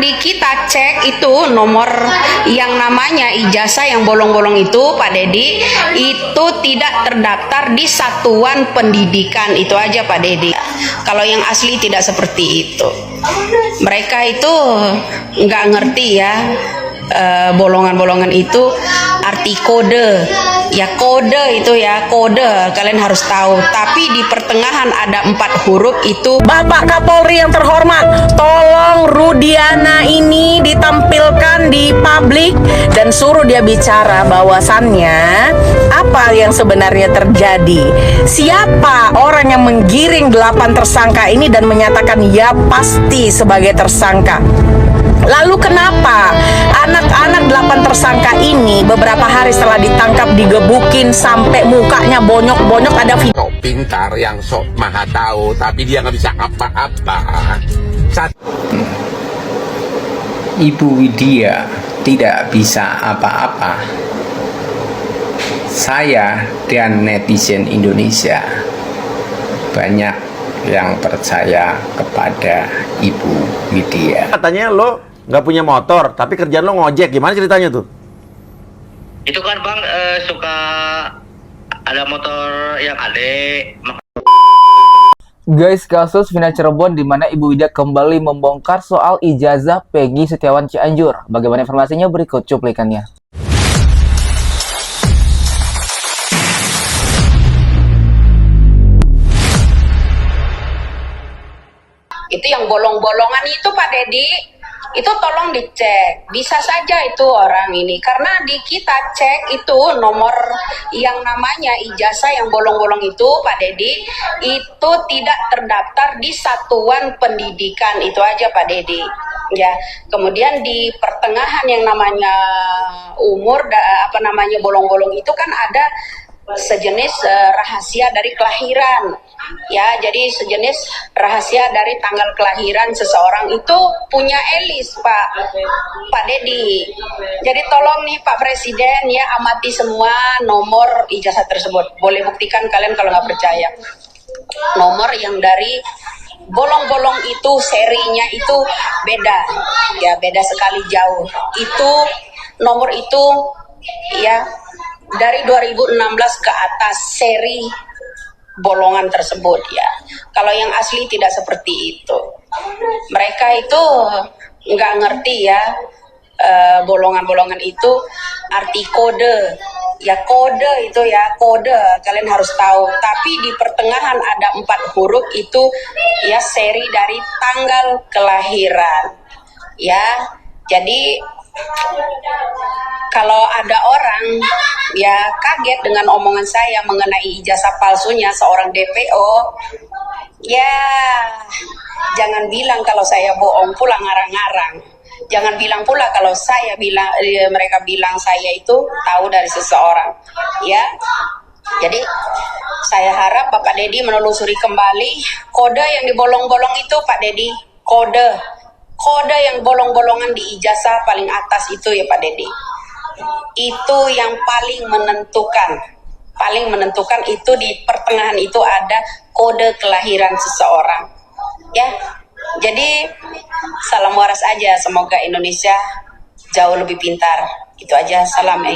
di kita cek itu nomor yang namanya ijazah yang bolong-bolong itu Pak Dedi itu tidak terdaftar di satuan pendidikan, itu aja Pak Dedi. Kalau yang asli tidak seperti itu. Mereka itu nggak ngerti ya, bolongan-bolongan itu arti kode ya, kode itu ya, kode kalian harus tahu. Tapi di pertengahan ada 4 huruf itu. Bapak Kapolri yang terhormat, tolong Rudiana ini ditampilkan di publik dan suruh dia bicara bahwasannya apa yang sebenarnya terjadi, siapa orang yang menggiring 8 tersangka ini dan menyatakan ya pasti sebagai tersangka. Lalu kenapa anak-anak 8 tersangka ini beberapa hari setelah ditangkap digebukin sampai mukanya bonyok-bonyok, ada video. Sok pintar yang sok maha tahu, tapi dia nggak bisa apa-apa. Ibu Widya tidak bisa apa-apa. Saya dan netizen Indonesia banyak yang percaya kepada Ibu Widya. Katanya lo nggak punya motor, tapi kerjaan lo ngojek. Gimana ceritanya tuh? Itu kan bang suka ada motor yang adek. Guys, kasus Vina Cirebon di mana Ibu Widya kembali membongkar soal ijazah Peggy Setiawan Cianjur. Bagaimana informasinya berikut cuplikannya. Itu yang bolong-bolongan itu Pak Dedi, itu tolong dicek. Bisa saja itu orang ini, karena di kita cek itu nomor yang namanya ijazah yang bolong-bolong itu Pak Dedi itu tidak terdaftar di satuan pendidikan, itu aja Pak Dedi ya. Kemudian di pertengahan yang namanya umur bolong-bolong itu kan ada sejenis rahasia dari kelahiran ya, jadi sejenis rahasia dari tanggal kelahiran seseorang itu punya Elis Pak Dedi. Jadi tolong nih Pak Presiden ya, amati semua nomor ijazah tersebut. Boleh buktikan kalian kalau nggak percaya. Nomor yang dari bolong-bolong itu serinya itu beda ya, beda sekali jauh. Itu nomor itu ya dari 2016 ke atas seri bolongan tersebut ya. Kalau yang asli tidak seperti itu. Mereka itu nggak ngerti ya, bolongan-bolongan itu arti kode ya, kode itu ya, kode kalian harus tahu. Tapi di pertengahan ada 4 huruf itu ya, seri dari tanggal kelahiran ya. Jadi kalau ada orang ya kaget dengan omongan saya mengenai ijazah palsunya seorang DPO, ya jangan bilang kalau saya bohong pula ngarang-ngarang. Jangan bilang pula kalau saya bilang, mereka bilang saya itu tahu dari seseorang ya. Jadi saya harap Bapak Dedi menelusuri kembali kode yang dibolong-bolong itu Pak Dedi, kode yang bolong-bolongan di ijazah paling atas itu ya Pak Dedi. Itu yang paling menentukan itu di pertengahan itu ada kode kelahiran seseorang ya. Jadi salam waras aja, semoga Indonesia jauh lebih pintar. Itu aja, salam.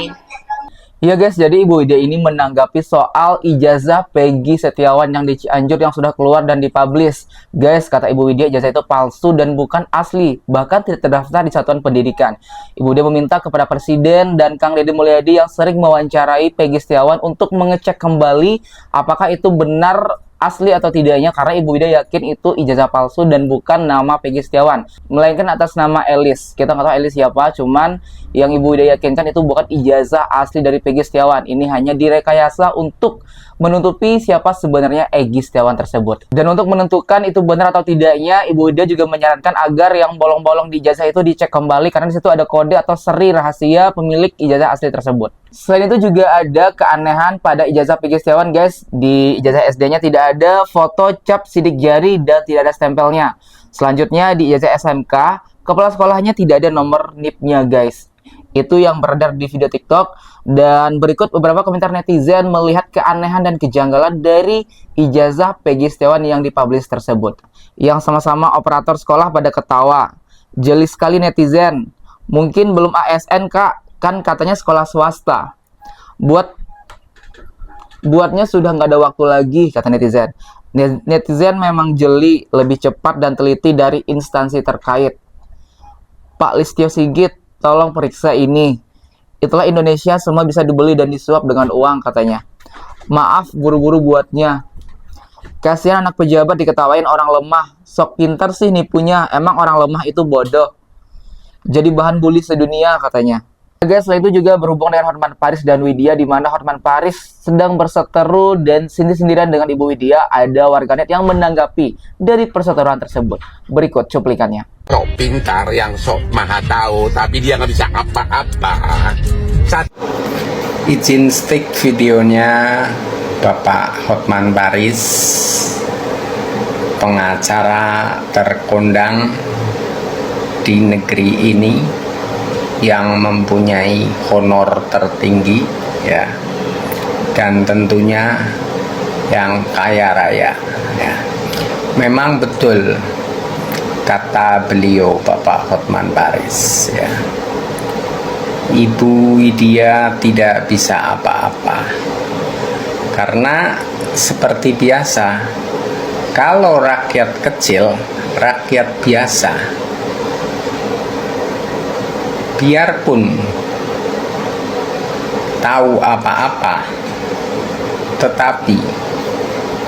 Ya guys, jadi Ibu Widya ini menanggapi soal ijazah Peggy Setiawan yang di Cianjur yang sudah keluar dan dipublish. Guys, kata Ibu Widya, ijazah itu palsu dan bukan asli, bahkan tidak terdaftar di satuan pendidikan. Ibu Widya meminta kepada Presiden dan Kang Deddy Mulyadi yang sering mewawancarai Peggy Setiawan untuk mengecek kembali apakah itu benar asli atau tidaknya, karena Ibu Widya yakin itu ijazah palsu dan bukan nama Peggy Setiawan, melainkan atas nama Elis. Kita nggak tahu Elis siapa, cuman yang Ibu Widya yakinkan itu bukan ijazah asli dari Peggy Setiawan. Ini hanya direkayasa untuk menutupi siapa sebenarnya Egy Setiawan tersebut. Dan untuk menentukan itu benar atau tidaknya, Ibu Widya juga menyarankan agar yang bolong-bolong di ijazah itu dicek kembali, karena di situ ada kode atau seri rahasia pemilik ijazah asli tersebut. Selain itu juga ada keanehan pada ijazah Peggy Setiawan, guys. Di ijazah SD-nya tidak ada foto cap sidik jari dan tidak ada stempelnya. Selanjutnya di ijazah SMK, kepala sekolahnya tidak ada nomor NIP-nya, guys. Itu yang beredar di video TikTok. Dan berikut beberapa komentar netizen melihat keanehan dan kejanggalan dari ijazah Peggy Setiawan yang dipublish tersebut. Yang sama-sama operator sekolah pada ketawa. Jeli sekali netizen. Mungkin belum ASN kak, kan katanya sekolah swasta. Buatnya sudah nggak ada waktu lagi, kata netizen. Netizen memang jeli, lebih cepat dan teliti dari instansi terkait. Pak Listio Sigit, tolong periksa ini. Itulah Indonesia, semua bisa dibeli dan disuap dengan uang, katanya. Maaf, buru-buru buatnya. Kasihan anak pejabat diketawain orang lemah. Sok pintar sih nipunya, emang orang lemah itu bodoh. Jadi bahan bully sedunia, katanya. Guys, selain itu juga berhubung dengan Hotman Paris dan Widya, di mana Hotman Paris sedang berseteru dan sindir-sindiran dengan Ibu Widya. Ada warganet yang menanggapi dari perseteruan tersebut. Berikut cuplikannya. Sok pintar, yang sok maha tahu, tapi dia nggak bisa apa-apa. Izin stick videonya Bapak Hotman Paris, pengacara terkondang di negeri ini yang mempunyai honor tertinggi, ya, dan tentunya yang kaya raya, ya. Memang betul kata beliau Bapak Hotman Paris, ya, Ibu Widya tidak bisa apa-apa karena seperti biasa, kalau rakyat kecil, rakyat biasa, biarpun tahu apa-apa tetapi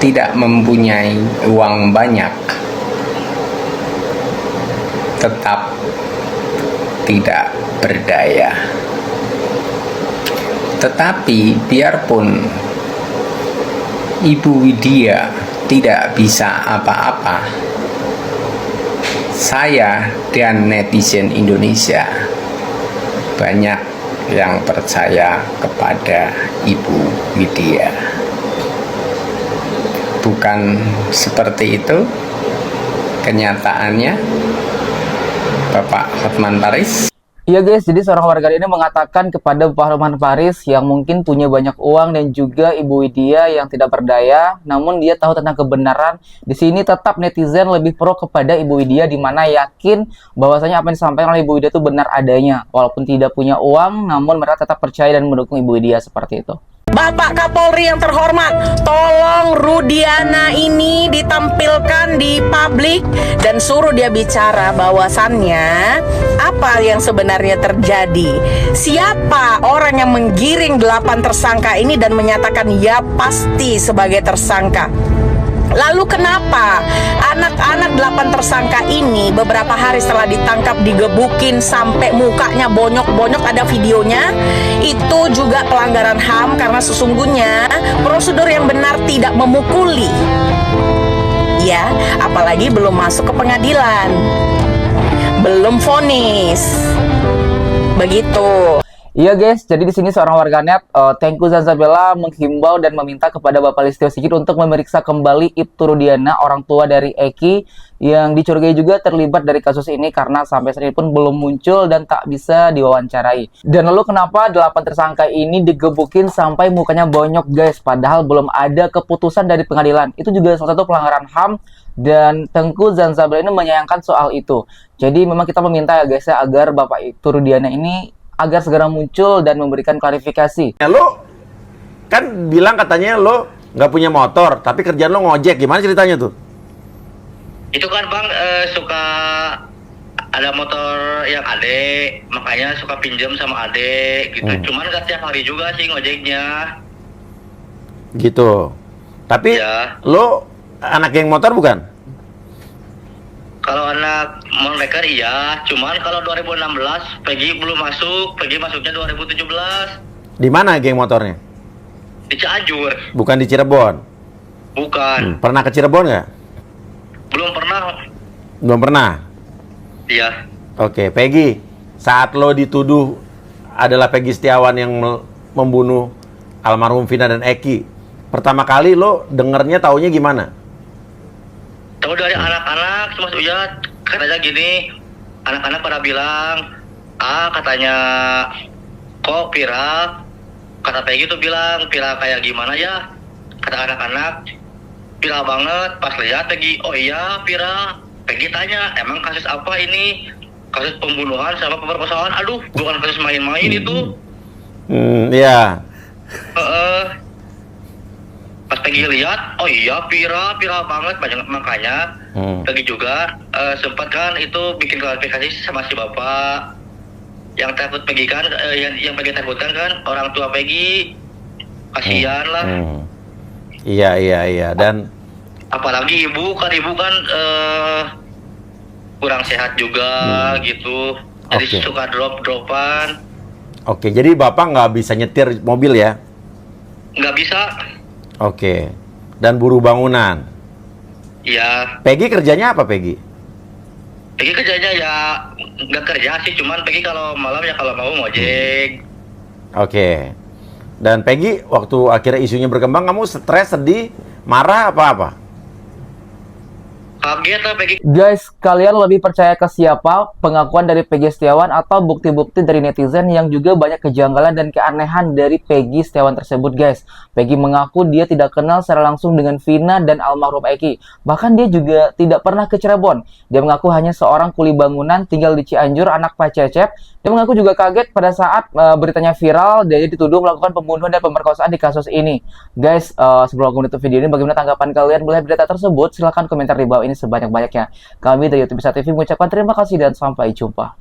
tidak mempunyai uang banyak, tetap tidak berdaya. Tetapi biarpun Ibu Widya tidak bisa apa-apa, saya dan netizen Indonesia banyak yang percaya kepada Ibu Widya. Bukan seperti itu kenyataannya, Bapak Hotman Paris? Iya guys, jadi seorang warganet ini mengatakan kepada Bapak Hotman Paris yang mungkin punya banyak uang dan juga Ibu Widya yang tidak berdaya, namun dia tahu tentang kebenaran. Di sini tetap netizen lebih pro kepada Ibu Widya, di mana yakin bahwasanya apa yang disampaikan oleh Ibu Widya itu benar adanya. Walaupun tidak punya uang, namun mereka tetap percaya dan mendukung Ibu Widya seperti itu. Bapak Kapolri yang terhormat, tolong Rudiana ini ditampilkan di publik dan suruh dia bicara bahwasannya apa yang sebenarnya terjadi. Siapa orang yang menggiring 8 tersangka ini dan menyatakan ya pasti sebagai tersangka. Lalu kenapa anak-anak 8 tersangka ini beberapa hari setelah ditangkap digebukin sampai mukanya bonyok-bonyok, ada videonya. Itu juga pelanggaran HAM karena sesungguhnya prosedur yang benar tidak memukuli. Ya, apalagi belum masuk ke pengadilan. Belum vonis. Begitu. Iya guys, jadi di sini seorang warganet Tengku Zanzabella menghimbau dan meminta kepada Bapak Listio Sigit untuk memeriksa kembali Ibtu Rudiana, orang tua dari Eki yang dicurigai juga terlibat dari kasus ini karena sampai saat ini pun belum muncul dan tak bisa diwawancarai. Dan lalu kenapa 8 tersangka ini digebukin sampai mukanya bonyok guys, padahal belum ada keputusan dari pengadilan. Itu juga salah satu pelanggaran HAM dan Tengku Zanzabella ini menyayangkan soal itu. Jadi memang kita meminta ya guys ya, agar Bapak Ibtu Rudiana ini agar segera muncul dan memberikan klarifikasi. Ya, lo kan bilang katanya lo nggak punya motor, tapi kerjaan lo ngojek. Gimana ceritanya tuh? Itu kan bang suka ada motor yang adek, makanya suka pinjam sama adek gitu. Cuman gak tiap hari juga sih ngojeknya. Gitu. Tapi Ya. lo anak geng motor bukan? Kalau anak mereka iya, cuman kalau 2016 Peggy belum masuk, Peggy masuknya 2017. Di mana geng motornya? Di Cianjur. Bukan di Cirebon. Bukan. Pernah ke Cirebon nggak? Belum pernah. Belum pernah. Iya. Oke, Peggy. Saat lo dituduh adalah Peggy Setiawan yang membunuh almarhum Vina dan Eki, pertama kali lo dengernya taunya gimana? Tahu dari anak-anak, Mas Uya, katanya gini, anak-anak pada bilang, katanya, kok Pira, kata Peggy tuh bilang, Pira kayak gimana ya, kata anak-anak, Pira banget, pas lihat Peggy, oh iya Pira, Peggy tanya, emang kasus apa ini, kasus pembunuhan sama pemerkosaan. Aduh, bukan kasus main-main itu. Ya. Pas Peggy lihat, oh iya viral banget, banyak makanya Peggy juga sempat kan itu bikin klarifikasi sama si bapak yang takut Peggy kan, yang Peggy takutkan kan orang tua Peggy, kasihan lah. Iya. Dan Apalagi ibu kan kurang sehat juga gitu, jadi Oke. suka dropan, oke, jadi Bapak nggak bisa nyetir mobil ya? nggak bisa. Oke. Dan buruh bangunan. Ya, Peggy kerjanya apa, Peggy? Peggy kerjanya ya nggak kerja sih, cuman Peggy kalau malam ya kalau mau ngojek. Oke. Dan Peggy, waktu akhirnya isunya berkembang, kamu stres, sedih, marah, apa-apa? Kaget lah Peggy. Guys, kalian lebih percaya ke siapa? Pengakuan dari Peggy Setiawan atau bukti-bukti dari netizen yang juga banyak kejanggalan dan keanehan dari Peggy Setiawan tersebut, guys? Peggy mengaku dia tidak kenal secara langsung dengan Vina dan almarhum Eki. Bahkan dia juga tidak pernah ke Cirebon. Dia mengaku hanya seorang kuli bangunan tinggal di Cianjur, anak Pak Cecep. Dia mengaku juga kaget pada saat beritanya viral, dia dituduh melakukan pembunuhan dan pemerkosaan di kasus ini. Guys, sebelum aku menutup video ini, bagaimana tanggapan kalian melihat berita tersebut? Silahkan komentar di bawah ini sebanyak-banyaknya. Kami dari YouTube Bisa TV mengucapkan terima kasih dan sampai jumpa.